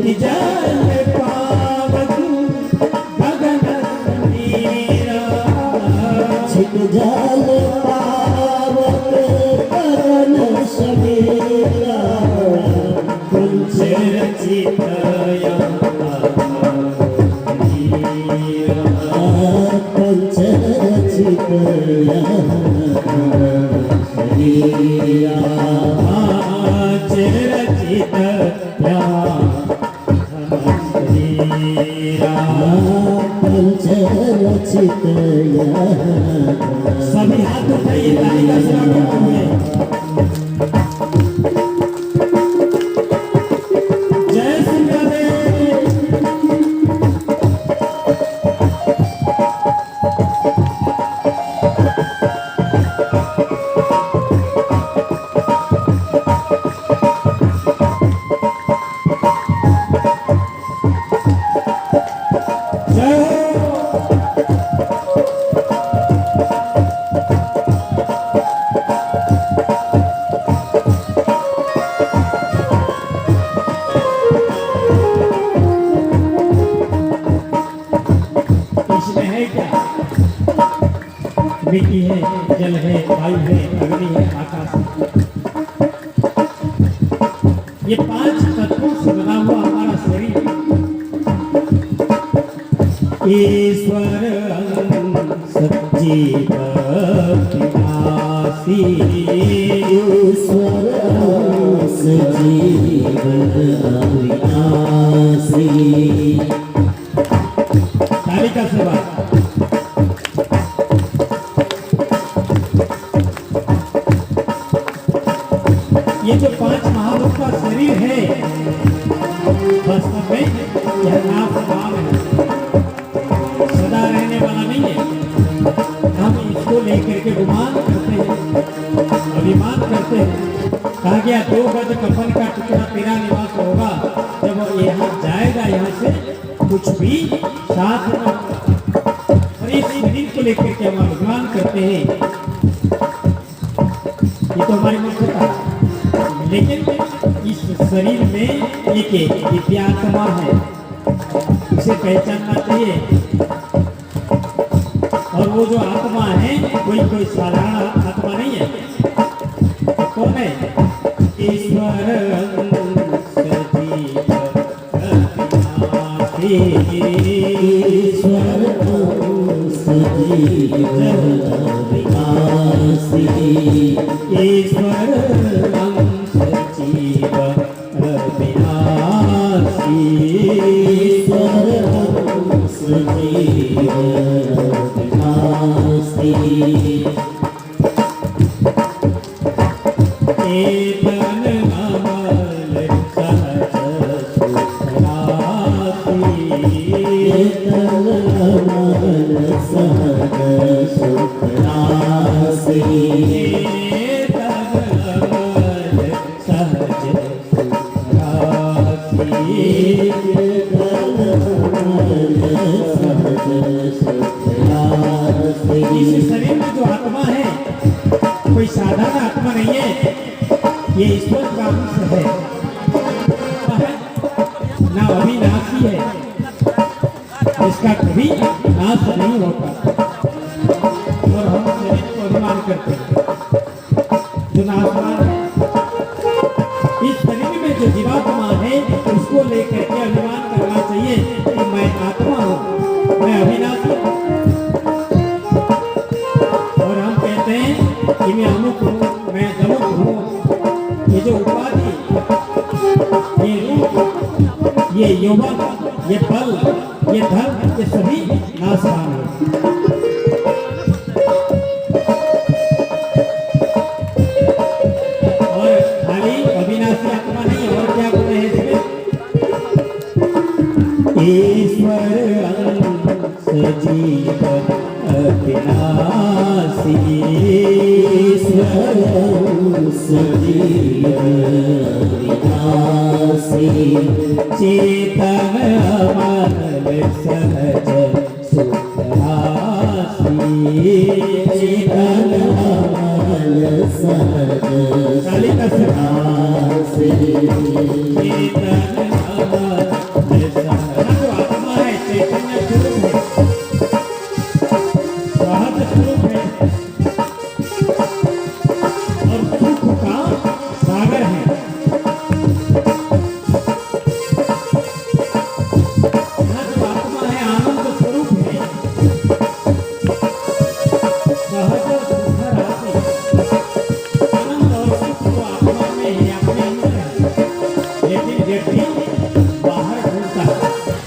जल पावक गगन समीरा छिट जल पावक गगन समीरा कुंज रचित कुंज रचित रचित पंच रचित सभी हाथ उठाइए ताली का स्वागत हुए। जय श्री राधे। मिट्टी है, जल है, वायु है, अग्नि है, आकाश है। ये पांच तत्वों से बना हुआ हमारा शरीर। ईश्वर सच्जीव विनाशी ईश्वर सच्जीव अविनाशी। ताली का सेवा। ये जो पांच महाभूत का शरीर है वास्तव में यह नाशवान है, सदा रहने वाला नहीं है। हम इसको लेकर के गुमान करते हैं, अभिमान करते हैं। कहा गया 2 गज कफन का टुकड़ा तेरा निवास होगा। जब वो यहाँ जाएगा, यहाँ से कुछ भी साथ में और इस शरीर को लेकर के हम अभिमान करते हैं। ये तो हमारी मूर्खता है। लेकिन इस शरीर में एक दिव्यात्मा है, उसे पहचानना चाहिए। और वो जो आत्मा है कोई साधारण आत्मा नहीं है। कौन है? ईश्वर सजीव अविनाशी ईश्वर सजीव अविनाशी ईश्वर सजीव अविनाशी ईश्वर सजीव अविनाशी। चेतन अमल सहज सुखनासी चेतन अमल सहज सुखनासी इस शरीर में जो आत्मा है कोई साधारण आत्मा नहीं है। ये ईश्वर का अंश है, ना अविनाशी है, इसका कभी नाश नहीं होता। और हम शरीर को अभिमान करते हैं जो नाशवान है। इस शरीर में जो जीवात्मा है उसको लेकर के अभिमान करना चाहिए कि मैं आत्मा हूँ, मैं अविनाशी हूँ। और हम कहते हैं कि मैं अमुक हूँ, मैं दमुक हूँ। ये जो उपाधि, ये रूप, ये यौवन, ये बल, ये धर्म, ये सभी नाशवान है। और खाली अविनाशी आत्मा नहीं, और क्या बोले हैं इसमें? ईश्वर सजीव अविनाशी ईश्वर सजीव अविनाशी चेतन अमल सहज सुखनासी चेतन अमल सहज सुखनासी चेतन अमल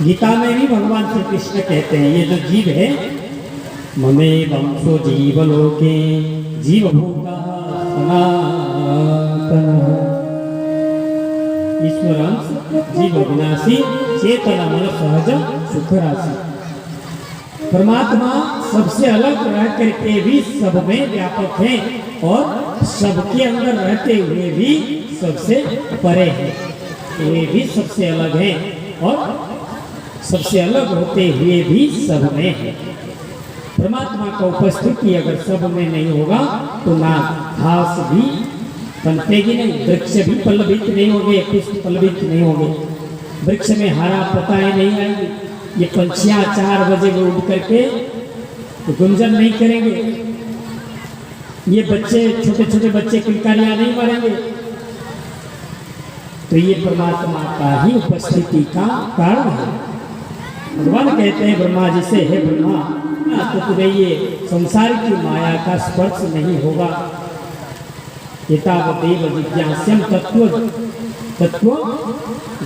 गीता में भी भगवान श्री कृष्ण कहते हैं ये जो जीव है ममे वंशो जीवलोके जीवभूता सनातन ईश्वरांश जीव विनाशी चेतना मन सहज सुख राशि। परमात्मा सबसे अलग रह करके भी सब में व्यापक है और सबके अंदर रहते हुए भी सबसे परे है। वे भी सबसे अलग है और सबसे अलग होते हुए भी सब में है। परमात्मा का उपस्थिति अगर सब में नहीं होगा तो ना घास भी पनपेगी नहीं, वृक्ष भी पल्लवित नहीं होंगे, पुष्प पल्लवित नहीं होंगे, वृक्ष में हरा पत्ताएं नहीं आएंगी, ये पंछियां 4 बजे में उठ करके तो गुंजन नहीं करेंगे, ये बच्चे छोटे छोटे बच्चे किलकारियां नहीं मारेंगे। तो ये परमात्मा का ही उपस्थिति का कारण है। भगवान कहते हैं ब्रह्मा जी से, हे ब्रह्मा तो तुम्हें ये संसार की माया का स्पर्श नहीं होगा। एतावदेव जिज्ञास्यम तत्व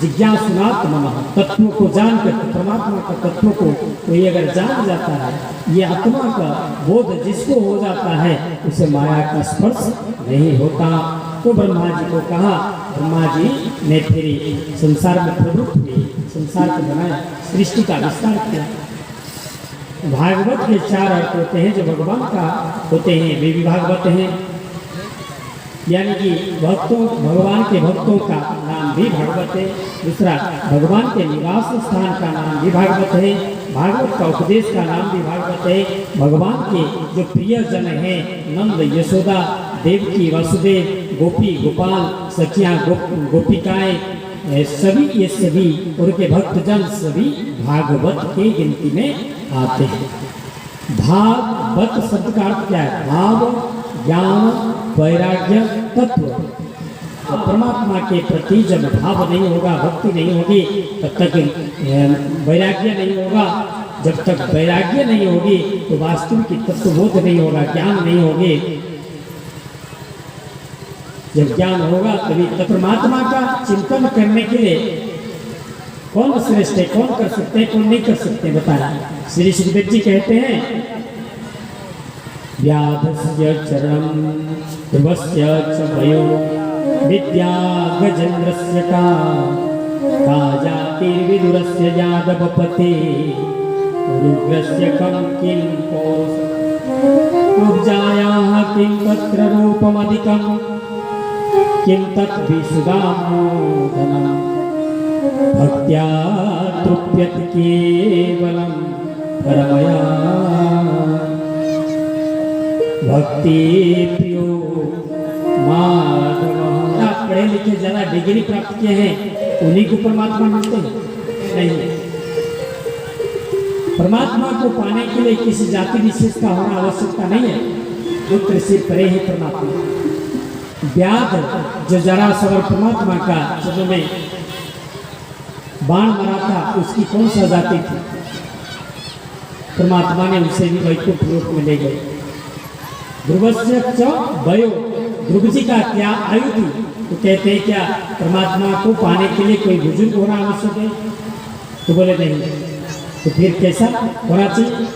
जिज्ञासुनात् मनः। तत्व को जानकर परमात्मा का तत्व को कोई अगर जान जाता है, ये आत्मा का बोध जिसको हो जाता है उसे माया का स्पर्श नहीं होता। तो ब्रह्मा जी को कहा, ब्रह्मा जी ने फिर संसार में प्रवृत्त हुए, संसार को बनाया, सृष्टि का विस्तार किया। भागवत के 4 अर्थ होते हैं जो भगवान का होते हैं, वे भी भागवत हैं, यानी कि भक्तों भगवान के भक्तों का नाम भी भागवत है। दूसरा भगवान के निवास स्थान का नाम भी भागवत है, भागवत का उपदेश का नाम भी भागवत है। भगवान के जो प्रियजन हैं नंद यशोदा देवकी वसुदेव गोपी गोपाल सखियाँ गोपिकाएं सभी ये सभी उनके भक्तजन सभी भागवत के गिनती में आते हैं। भागवत शब्द का अर्थ क्या है? भाव ज्ञान वैराग्य तत्व। तो परमात्मा के प्रति जब भाव नहीं होगा, भक्ति नहीं होगी, तब तक वैराग्य नहीं होगा। जब तक वैराग्य नहीं होगी तो वास्तविक तत्वबोध नहीं होगा, ज्ञान नहीं होगी। जब ज्ञान होगा तभी तो परमात्मा का चिंतन करने के लिए कौन श्रेष्ठ है, कौन कर सकते हैं, कौन नहीं कर सकते बताया। श्री सुखदेव जी कहते हैं व्याधस्य चरणं ध्रुवस्य च भयो विद्या गजेन्द्रस्य का जातिर्विदुरस्य यादवपते रुद्रस्य कं किं ऊर्जायाः किं तत्र रूपमधिकं किं तद्विशुदामोदनं भक्त्या तृप्यति केवलं परमया भक्ति प्रियो माधव। पढ़े लिखे ज़्यादा डिग्री प्राप्त किए हैं उन्हीं को परमात्मा मानते हैं? नहीं। परमात्मा को पाने के लिए किसी जाति विशेष का होना आवश्यकता नहीं है, पुत्र से परे है परमात्मा। व्याध जो जरा सवर परमात्मा का जब में बाण मरा था उसकी कौन सा जाति थी? परमात्मा ने उसे भी वैकुंठ लोक में ले गए। ध्रुवस्य च वयो, ध्रुव जी का क्या आयु थी? तो कहते हैं क्या परमात्मा को पाने के लिए कोई बुजुर्ग होना आवश्यक है? तो बोले नहीं। तो फिर कैसा होना चाहिए?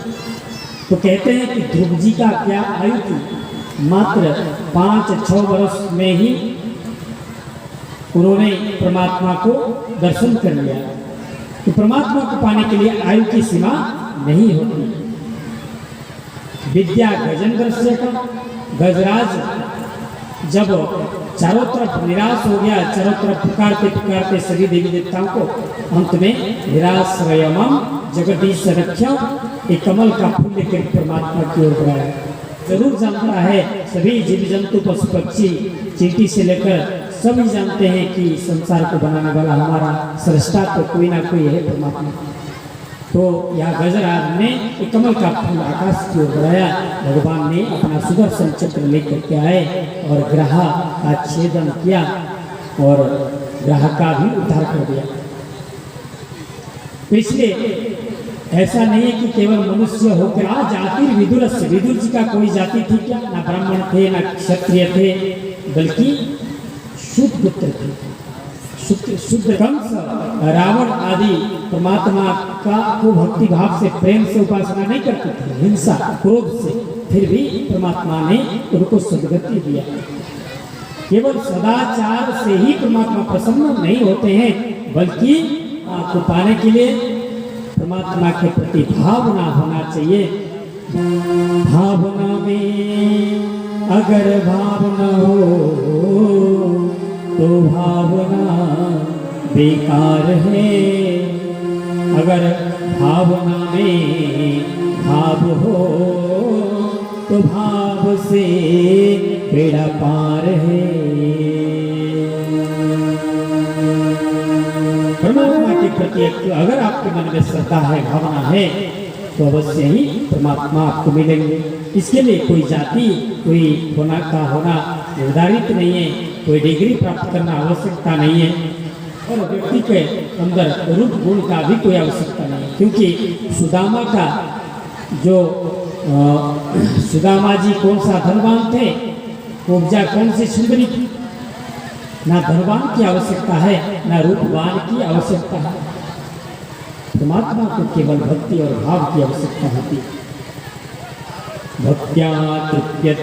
तो कहते हैं कि ध्रुव जी का क्या आयु थी? मात्र 5-6 वर्ष में ही उन्होंने परमात्मा को दर्शन कर लिया। तो परमात्मा को पाने के लिए आयु की सीमा नहीं होती। विद्या गजेंद्र का गजराज जब चारों तरफ निराश हो गया, चारों तरफ पुकारते पुकारते सभी देवी देवताओं को अंत में निराश्रयमं जगदीश रक्षा एक कमल का फूल लेकर परमात्मा की ओर बढ़ाया। जरूर जानता है सभी जीव जंतु पशु पक्षी चींटी से लेकर सभी जानते हैं कि संसार को बनाने वाला हमारा सृष्टा तो कोई ना कोई है परमात्मा। तो यह गजराज ने एक कमल का फूल आकाश की ओर बढ़ाया। भगवान ने अपना सुदर्शन चक्र लेकर के आए और ग्रह का छेदन किया और ग्रह का भी उद्धार कर दिया। तो इसलिए ऐसा नहीं है कि केवल मनुष्य होकर जाति विदुर से, विदुर जी का कोई जाति थी क्या? ना ब्राह्मण थे ना क्षत्रिय थे, बल्कि शुद्ध पुत्र थे। शुद्ध कंस रावण आदि परमात्मा का को भक्ति भाव से प्रेम से उपासना नहीं करते थे, हिंसा क्रोध से, फिर भी परमात्मा ने उनको सद्गति दिया। केवल सदाचार से ही परमात्मा प्रसन्न नहीं होते हैं, बल्कि आपको पाने के लिए परमात्मा के प्रति भावना होना चाहिए। भावना में अगर भावना हो तो भावना बेकार है, अगर भावना में भाव हो तो भाव से बेड़ा पार है। परमात्मा के प्रति अगर आपके मन में श्रद्धा है, भावना है, तो अवश्य ही परमात्मा आपको मिलेंगे। इसके लिए कोई जाति, कोई होना का होना निर्धारित नहीं है, कोई डिग्री प्राप्त करना आवश्यकता नहीं है, और व्यक्ति के अंदर रूप गुण का भी कोई आवश्यकता नहीं है। क्योंकि सुदामा का जो सुदामा जी कौन सा धनवान थे, उपजा कौन सी सुंदरी थी। ना धनवान की आवश्यकता है, ना रूपवान की आवश्यकता है। परमात्मा को केवल भक्ति और भाव की आवश्यकता होती है। भक्त्या तृप्यते